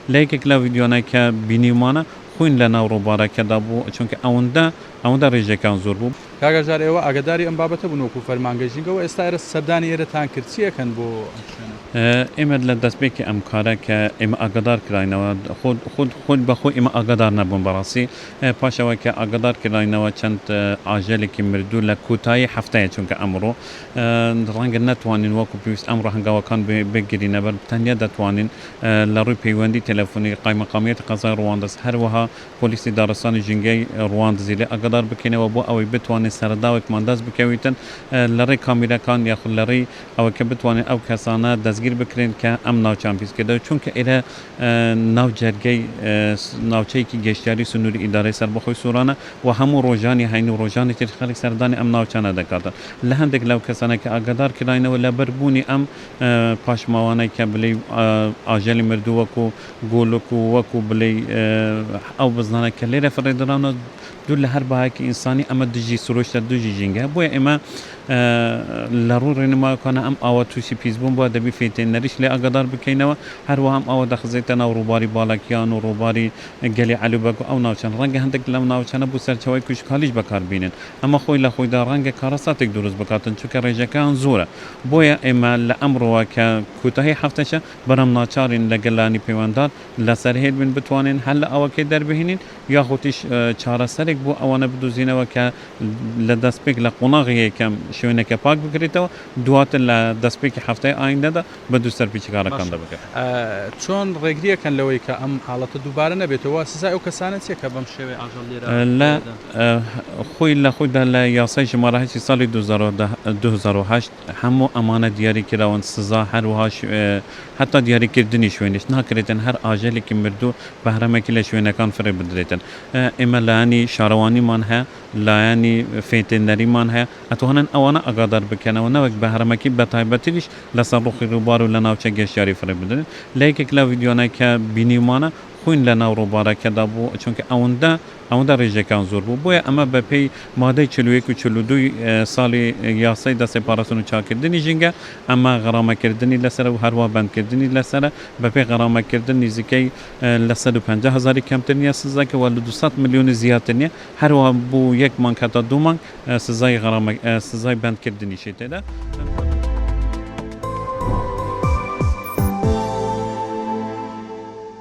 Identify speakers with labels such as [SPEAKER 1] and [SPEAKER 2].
[SPEAKER 1] لیکن کلا ویدیونا که بینیمانه خوین لنا روباره که دابو چون که اوندا ریجکان زور بو
[SPEAKER 2] کاگەژار ئێوە ئاگداری ئەم بابەتە بوون وەکو فەرمانگەژینگەوە ئێستا ئێرە سەردانی ئێرەتان کرد چیەکەن بۆ
[SPEAKER 1] ئێمە لە دەستپێکی ئەم کارە کە ئێمە ئاگدار کراینەوە خود بەخۆی ئێمە ئاگدار نەبوون بەڕاستی پاشەوە کە ئاگدار کراینەوە چەند ئاژەلێکی مردوو لە کوتایی هەفتەیە چونکە ئەمڕۆ ڕەنگە نەتوانین وەکو پێویست ئەمڕۆ هەنگاوەکان بگیرینە بەر تەنیا دەتوانین لە ڕووی پەیوەندی تەلەفۆنی قایمەقامیەتی قەزای ڕواندەست هەروەها پۆلیسی دارستانی ژینگەی ڕواندزی لێ ئاگدار بکەینەوە بۆ ئەوەی بتوانین سەرداوێکمان دەست بکەویتن لە ڕێی کامیرەکان یاخود لە ڕێی ئەوە کە بتوانین ئەو کەسانە دەستگیر بکرێن کە ئەم ناوچان پیسکردەوە چونکە ئێرە ناو جەرگەی ناوچەیەکی گەشتیاری سنووری ئیدارەی سەربەخۆی سوورانە و هەموو ڕۆژانی هەین و ڕۆژانی تر خەڵک سەردانی ئەم ناوچانە دەکاتن لە هەندێک لەو کەسانە کە ئاگدار کراینەوە لە بەربوونی ئەم پاشماوانەی کە بڵێ ئاژەلی مردوو وەکو گۆلک و وەکو بڵێ ئەو بزنانە کە لێرە فڕێدراونە دوو لە هەر بەهایەکی ئینسانی ئەمە دژی سروشتە دوژی ژینگە بۆیە ئێمە لە ڕوو ڕێنماکانە ئەم ئاوە تووشی پیسبوون بووە دەبی فێتێنەریش لێ ئاگدار بکەینەوە هەروەها ئەم ئاوە دەخزێتە ناو ڕووباری باڵەکیان و ڕووباری گەلی عەلوبەک و ئەو ناوچەند ڕەنگە هەندێک لەم ناوچانە بوو سەرچەوەی کوشکالیش بەکاربینن ئەمە خۆی لە خۆیدا ڕەنگە کارەساتێک دروست بکاتن چونکە ڕێژەکان زۆرە بۆیە ئێمە لە ئەمڕۆوە کە کوتاهی هەفتەشە بەرەم ناچارین لە گەلانی پەیوەنددار لەسەرهێت بن بتوانین هەر لە ئەوەکەی دەربهێنین یاخودیش چارەسەرێک بۆ ئەوانە بدۆزینەوە کە لە دەستپێک لە قۆناغی یەکەم شوێنەکە پاک بکرێتەوە دواتر لە دەستپێکی هەفتەی ئایندەدا بە دوو سەرپیچەکارەکان دەبکات
[SPEAKER 2] چۆن ڕێگریەکەن لەوەی کە ئەم حاڵەتە دووبارە نەبێتەوە سزای ئەو کەسانە چیە کە بەم شێوەیە ئاژەڵ لێرە
[SPEAKER 1] خۆی لە خۆیدا لە یاسای ژمارەهەشتی ساڵی 2008 هەموو ئەمانە دیاری کراون سزا هەروەها حتا دیاریکردنی شوێنش ناکرێتن هەر ئاژەلێکی مردوو بەهرەمێکی لە شوێنەکان فرێ بدرێتن ئێمە لایانی شارەوانیمان هەیە لایانی فێتێنەریمان هەیە ئەتوانن ئەوانە ئاگادار بکەنەوە نەوەک بەهرەمەکی بەتایبەتیش لەسەر ڕوخی ڕووبار و لە ناوچە گەشتیاری فرێ بدرێن لە یەکێک لە ڤیدیۆنە کە بینیمانە خوین لە ناو ڕووبارەکەدا بوو چونکە ئەوەندە ڕێژەکان زۆر بوو بۆیە ئەمە بەپێی مادەی 41 و 42 ساڵی یاسای دەسێپارەسن و چاکردنی ژینگە ئەمە غەڕامەکردنی لەسەر و هەروە بەندکردنی لەسەرە بەپێی غەڕامەکردن نزیکەی لە 150,000 کەمتر نیە سزاکە و لە 200 ملیۆنی زیاتر نیە هەروە بوو یەک مانگ هەتا دوو مانگ سزای بەندکردنیشی تێدا